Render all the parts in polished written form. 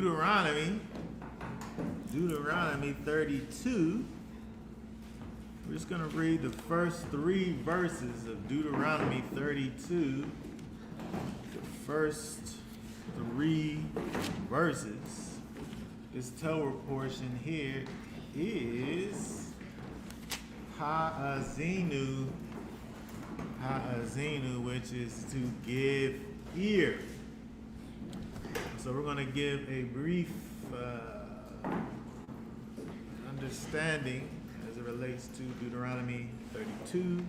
Deuteronomy 32. We're just going to read the first 3 verses of Deuteronomy 32. The first 3 verses. This Torah portion here is Ha'azinu, which is to give ear. So we're going to give a brief understanding as it relates to Deuteronomy 32,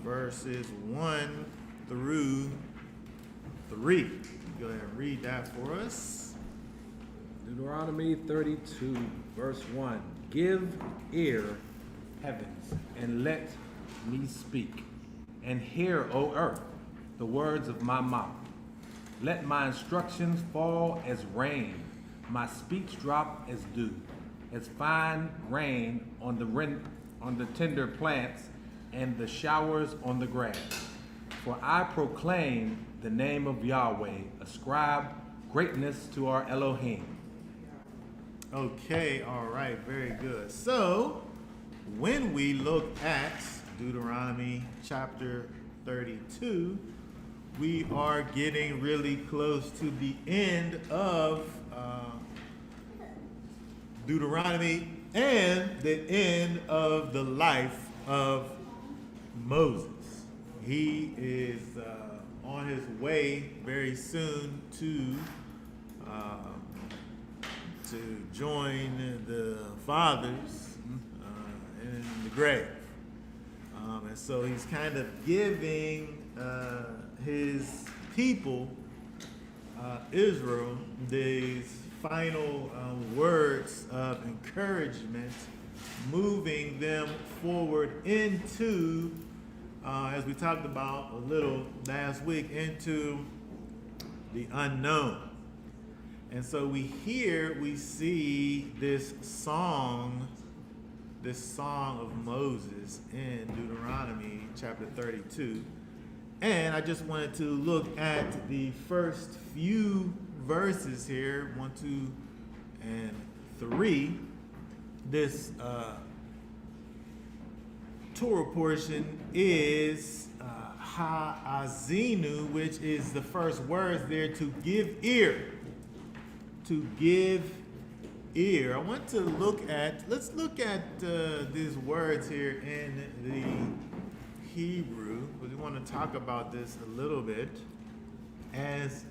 verses 1 through 3. Go ahead and read that for us. Deuteronomy 32, verse 1. Give ear, heavens, and let me speak, and hear, O earth, the words of my mouth. Let my instructions fall as rain, my speech drop as dew, as fine rain on the tender plants and the showers on the grass. For I proclaim the name of Yahweh, ascribe greatness to our Elohim. Okay, all right, very good. So, when we look at Deuteronomy chapter 32, we are getting really close to the end of Deuteronomy and the end of the life of Moses. He is on his way very soon to join the fathers in the grave. And so he's kind of giving his people, Israel, these final words of encouragement, moving them forward into, as we talked about a little last week, into the unknown. And so we see this song of Moses in Deuteronomy chapter 32. And I just wanted to look at the first few verses here, 1, 2, and 3. This Torah portion is Ha'azinu, which is the first words there, to give ear. To give ear. I want to let's look at these words here in the Hebrew. We want to talk about this a little bit as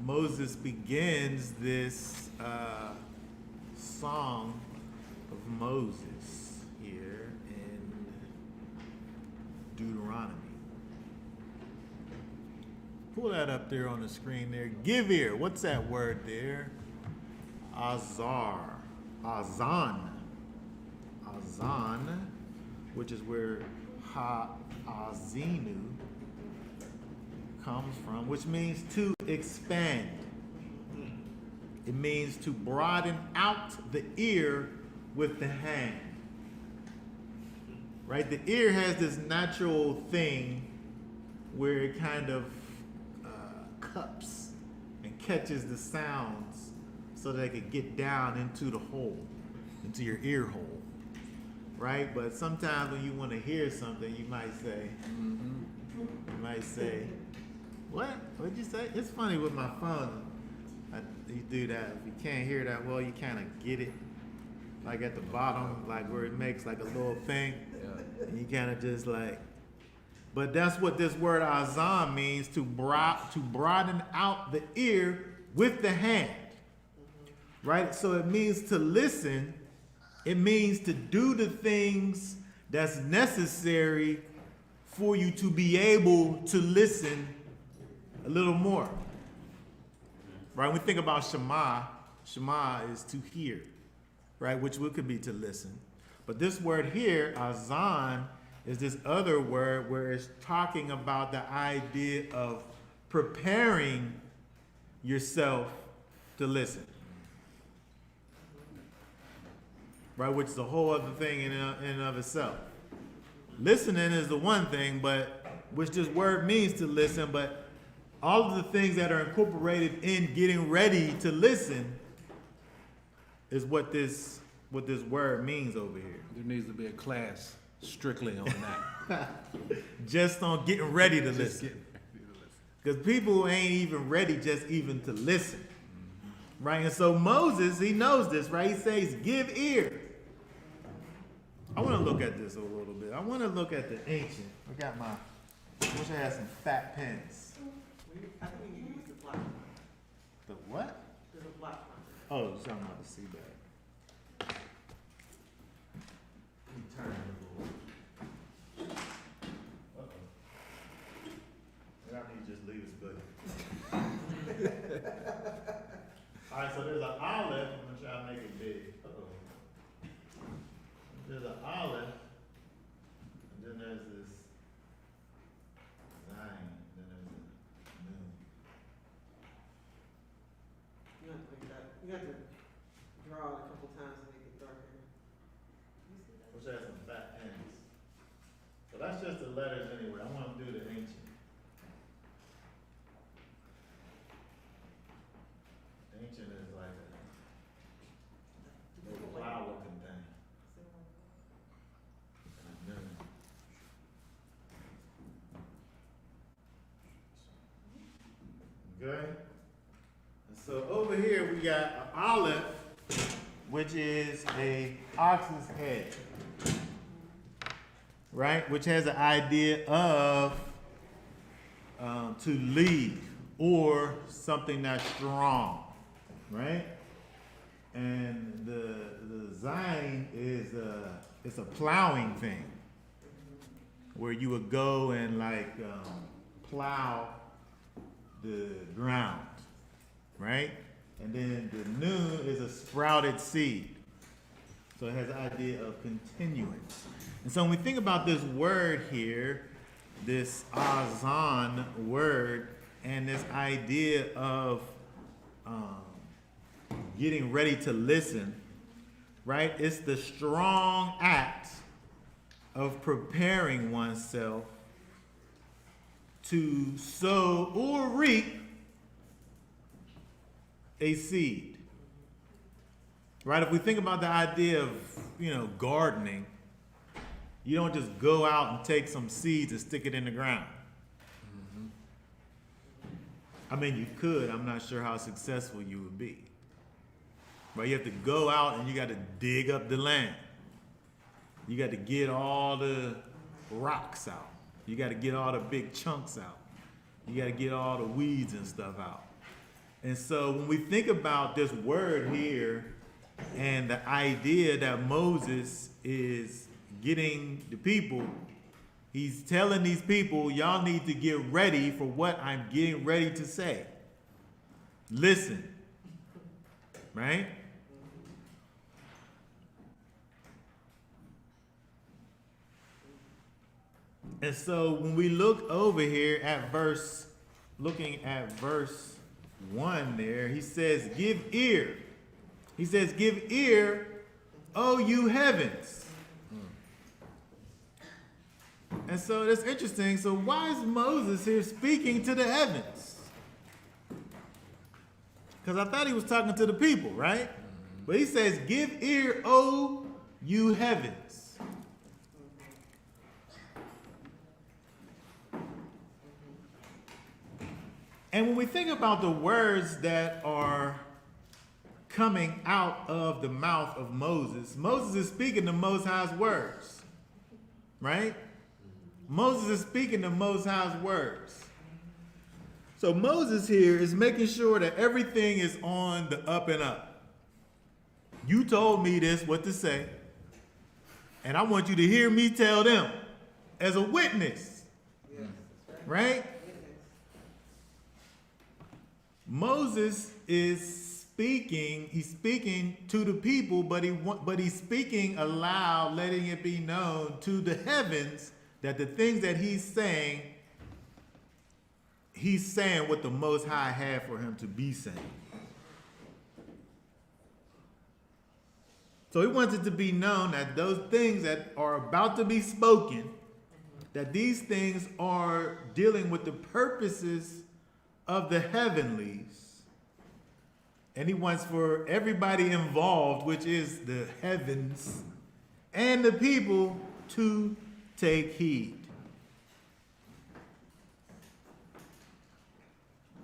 Moses begins this song of Moses here in Deuteronomy. Pull that up there on the screen there. Give ear. What's that word there? Azan, which is where Ha'azinu comes from, which means to expand. It means to broaden out the ear with the hand. Right? The ear has this natural thing where it kind of cups and catches the sounds so that it could get down into the hole, into your ear hole, right? But sometimes when you want to hear something, you might say, what? What'd you say? It's funny with my phone. You do that. If you can't hear that well, you kind of get it, like at the bottom, like where it makes like a little thing, and you kind of just like. But that's what this word azan means, to broaden out the ear with the hand. Right? So it means to listen. It means to do the things that's necessary for you to be able to listen a little more. Right? When we think about Shema is to hear, right? Which could be to listen. But this word here, azan, is this other word where it's talking about the idea of preparing yourself to listen. Right, which is a whole other thing in and of itself. Listening is the one thing, but which this word means to listen, but all of the things that are incorporated in getting ready to listen is what this word means over here. There needs to be a class strictly on that. Just on getting ready to Just listen. getting ready to listen. Because people ain't even ready just even to listen. Right? And so Moses, he knows this, right? He says, give ear. I want to look at this a little bit. I want to look at the ancient. I wish I had some fat pens. I think you use the black one. The what? The black one. Oh, you're talking about the sea bag. Let me turn it a little. Uh-oh. Maybe I need to just leave this button. All right, so there's an olive. I'm going to try to make it big. Uh-oh. There's an olive. And then there's this Zion. Then there's a moon. You have to make that. You have to draw it a couple times to make it darker. Which has some fat ends. So that's just the letters anyway. I want to do the ancient. Ancient is like a little flower looking thing. And a moon. Okay? And so over here we got an olive, which is a ox's head, right? Which has the idea of to lead or something that's strong, right? And the Zion is it's a plowing thing, where you would go and like plow the ground, right? And then the noon is a sprouted seed. So it has the idea of continuance. And so when we think about this word here, this azan word, and this idea of getting ready to listen, right? It's the strong act of preparing oneself to sow or reap a seed. Right? If we think about the idea of, gardening, you don't just go out and take some seeds and stick it in the ground. I mean, you could. I'm not sure how successful you would be. But you have to go out and you got to dig up the land. You got to get all the rocks out. You got to get all the big chunks out. You got to get all the weeds and stuff out. And so when we think about this word here and the idea that Moses is getting the people, he's telling these people, y'all need to get ready for what I'm getting ready to say. Listen. Right? And so when we look over here at looking at verse 1 there, he says, give ear. He says, give ear, O you heavens. And so that's interesting. So why is Moses here speaking to the heavens? Because I thought he was talking to the people, right? But he says, give ear, O you heavens. And when we think about the words that are coming out of the mouth of Moses, Moses is speaking the Most High's words, right? Moses is speaking the Most High's words. So Moses here is making sure that everything is on the up and up. You told me this, what to say, and I want you to hear me tell them as a witness, Yes, right? Witness. Moses is speaking, he's speaking to the people, but he's speaking aloud, letting it be known to the heavens that the things that he's saying what the Most High had for him to be saying. So he wants it to be known that those things that are about to be spoken, that these things are dealing with the purposes of the heavenlies, and he wants for everybody involved, which is the heavens, and the people to take heed.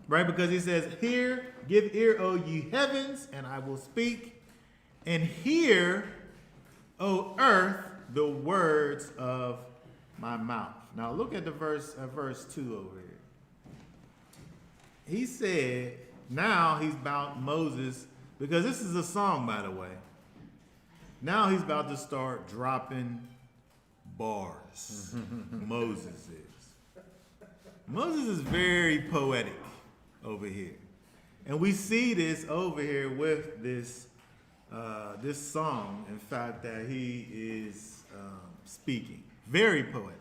Right? Because he says, "Hear, give ear, O ye heavens, and I will speak, and hear, O earth, the words of my mouth." Now look at the verse 2 over here. He said, now he's about Moses, because this is a song, by the way. Now he's about to start dropping bars. Moses is. Moses is very poetic over here. And we see this over here with this song, in fact, that he is speaking. Very poetic.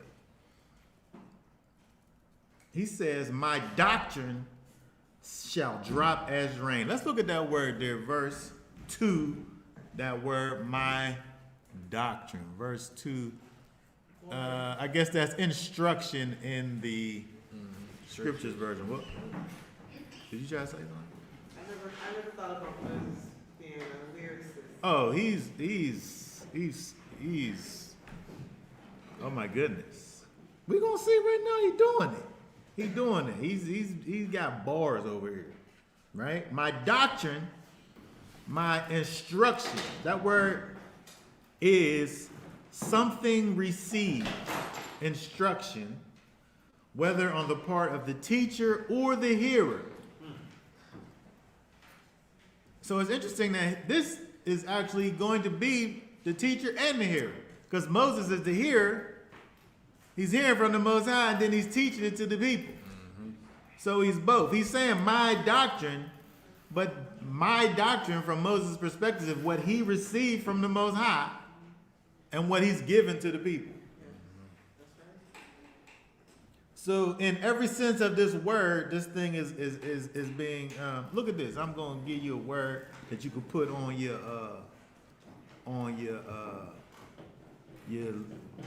He says, "My doctrine shall drop as rain." Let's look at that word there, verse 2, that word, my doctrine. Verse 2, I guess that's instruction in the scriptures version. What? Did you try to say something? I never thought about Moses being a lyricist. Oh, he's oh my goodness. We're gonna see right now he's doing it. He's doing it. He's got bars over here. Right? My doctrine, my instruction. That word is something received, instruction, whether on the part of the teacher or the hearer. So it's interesting that this is actually going to be the teacher and the hearer, because Moses is the hearer. He's hearing from the Most High, and then he's teaching it to the people. So he's both. He's saying my doctrine, but my doctrine from Moses' perspective is what he received from the Most High and what he's given to the people. So in every sense of this word, this thing is being, look at this. I'm going to give you a word that you could put on your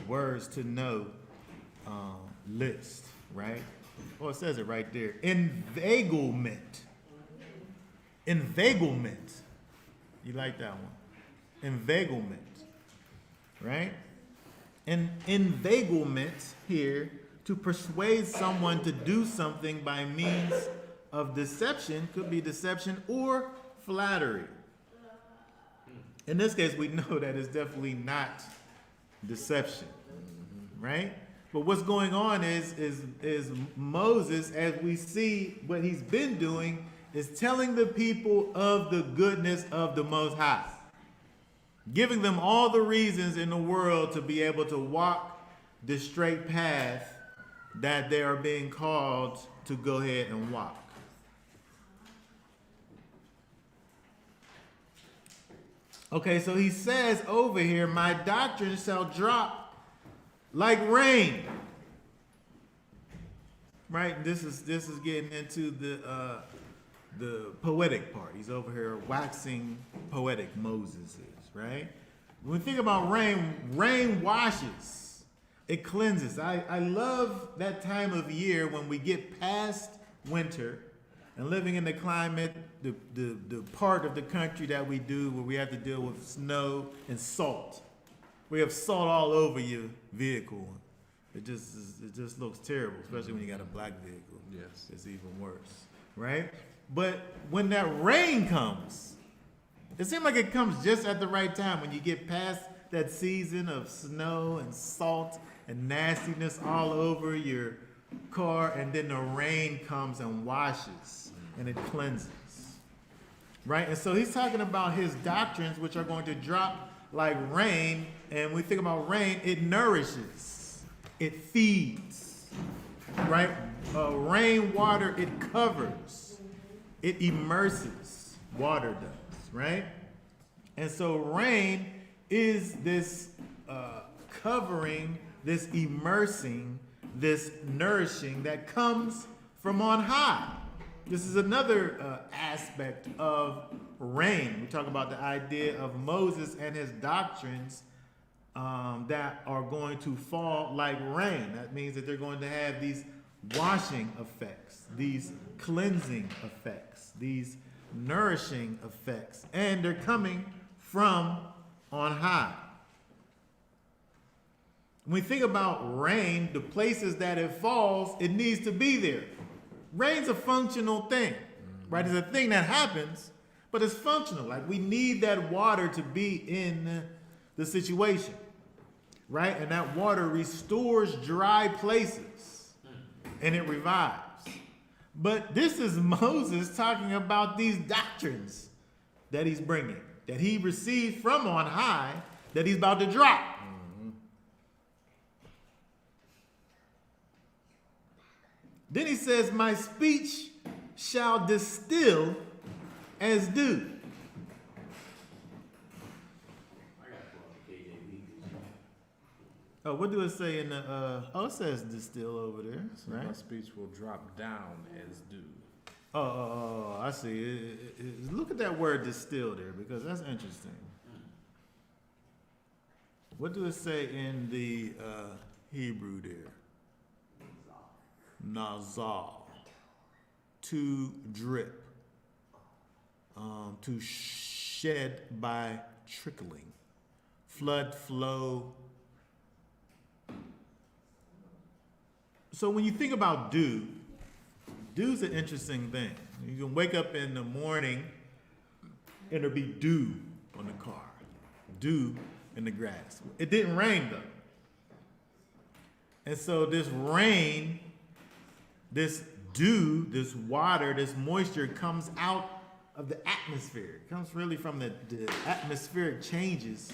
words to know list, right? Oh, it says it right there. Inveiglement. Inveiglement. You like that one? Inveiglement, right? And inveiglement here, to persuade someone to do something by means of deception, could be deception or flattery. In this case, we know that it's definitely not deception, right? But what's going on is Moses, as we see what he's been doing, is telling the people of the goodness of the Most High, giving them all the reasons in the world to be able to walk the straight path that they are being called to go ahead and walk. Okay, so he says over here, my doctrine shall drop like rain. Right? This is getting into the poetic part. He's over here waxing poetic, Moses is, right? When we think about rain, rain washes. It cleanses. I love that time of year when we get past winter and living in the climate, the part of the country that we do where we have to deal with snow and salt. We have salt all over your vehicle. It just looks terrible, especially when you got a black vehicle. Yes. It's even worse, right? But when that rain comes, it seems like it comes just at the right time when you get past that season of snow and salt and nastiness all over your car, and then the rain comes and washes and it cleanses, right? And so he's talking about his doctrines, which are going to drop like rain. And when we think about rain, it nourishes, it feeds, right? Rainwater, it covers, it immerses. Water does, right? And so rain is this covering, this immersing, this nourishing that comes from on high. This is another aspect of rain. We talk about the idea of Moses and his doctrines that are going to fall like rain. That means that they're going to have these washing effects, these cleansing effects, these nourishing effects, and they're coming from on high. When we think about rain, the places that it falls, it needs to be there. Rain's a functional thing, right? It's a thing that happens, but it's functional. Like, we need that water to be in the situation, right? And that water restores dry places and it revives. But this is Moses talking about these doctrines that he's bringing, that he received from on high, that he's about to drop. Then he says, my speech shall distill as dew. Oh, what do it say in the, it says distill over there, right? My speech will drop down as dew. Oh, I see. Look at that word distill there, because that's interesting. What do it say in the Hebrew there? Nazal, to drip, to shed by trickling, flood, flow. So when you think about dew, dew's an interesting thing. You can wake up in the morning and there'll be dew on the car, dew in the grass. It didn't rain though. And so this rain, this dew, this water, this moisture comes out of the atmosphere. It comes really from the atmospheric changes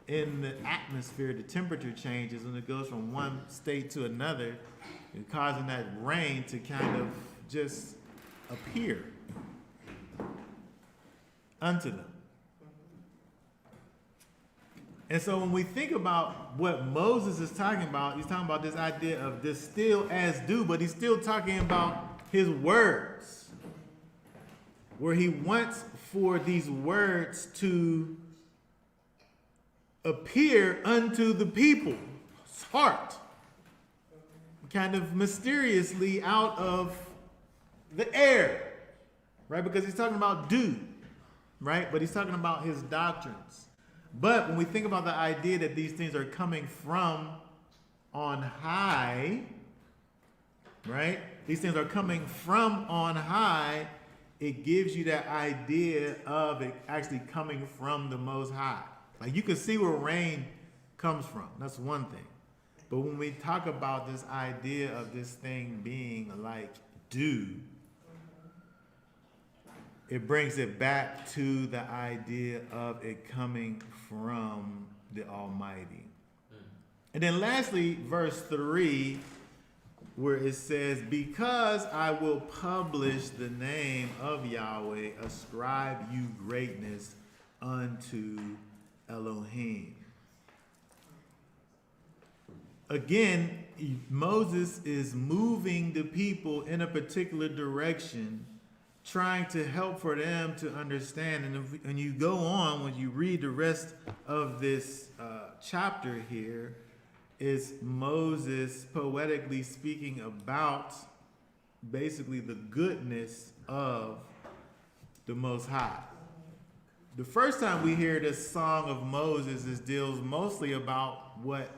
in the atmosphere. The temperature changes when it goes from one state to another, and causing that rain to kind of just appear unto them. And so when we think about what Moses is talking about, he's talking about this idea of distill as dew, but he's still talking about his words, where he wants for these words to appear unto the people's heart, kind of mysteriously out of the air, right? Because he's talking about dew, right? But he's talking about his doctrines. But when we think about the idea that these things are coming from on high, right? These things are coming from on high. It gives you that idea of it actually coming from the Most High. Like, you can see where rain comes from. That's one thing. But when we talk about this idea of this thing being like dew, it brings it back to the idea of it coming from the Almighty. And then lastly, verse 3, where it says, because I will publish the name of Yahweh, ascribe you greatness unto Elohim. Again, Moses is moving the people in a particular direction, trying to help for them to understand. And you go on, when you read the rest of this chapter here, is Moses poetically speaking about basically the goodness of the Most High. The first time we hear this song of Moses, it deals mostly about what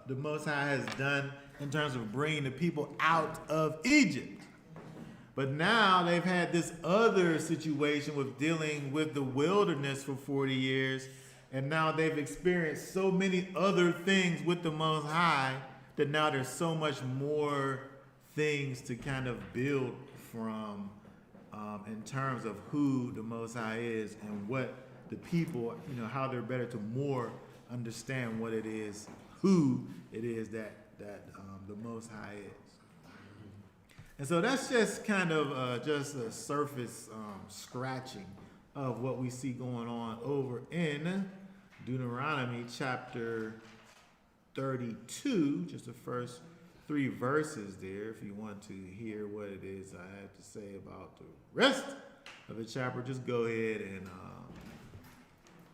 the Most High has done in terms of bringing the people out of Egypt. But now they've had this other situation with dealing with the wilderness for 40 years. And now they've experienced so many other things with the Most High that now there's so much more things to kind of build from in terms of who the Most High is and what the people, how they're better to more understand what it is, who it is that the Most High is. And so that's just kind of just a surface scratching of what we see going on over in Deuteronomy chapter 32, just the first 3 verses there. If you want to hear what it is I have to say about the rest of the chapter, just go ahead and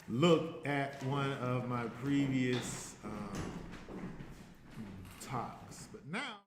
look at one of my previous talks. But now.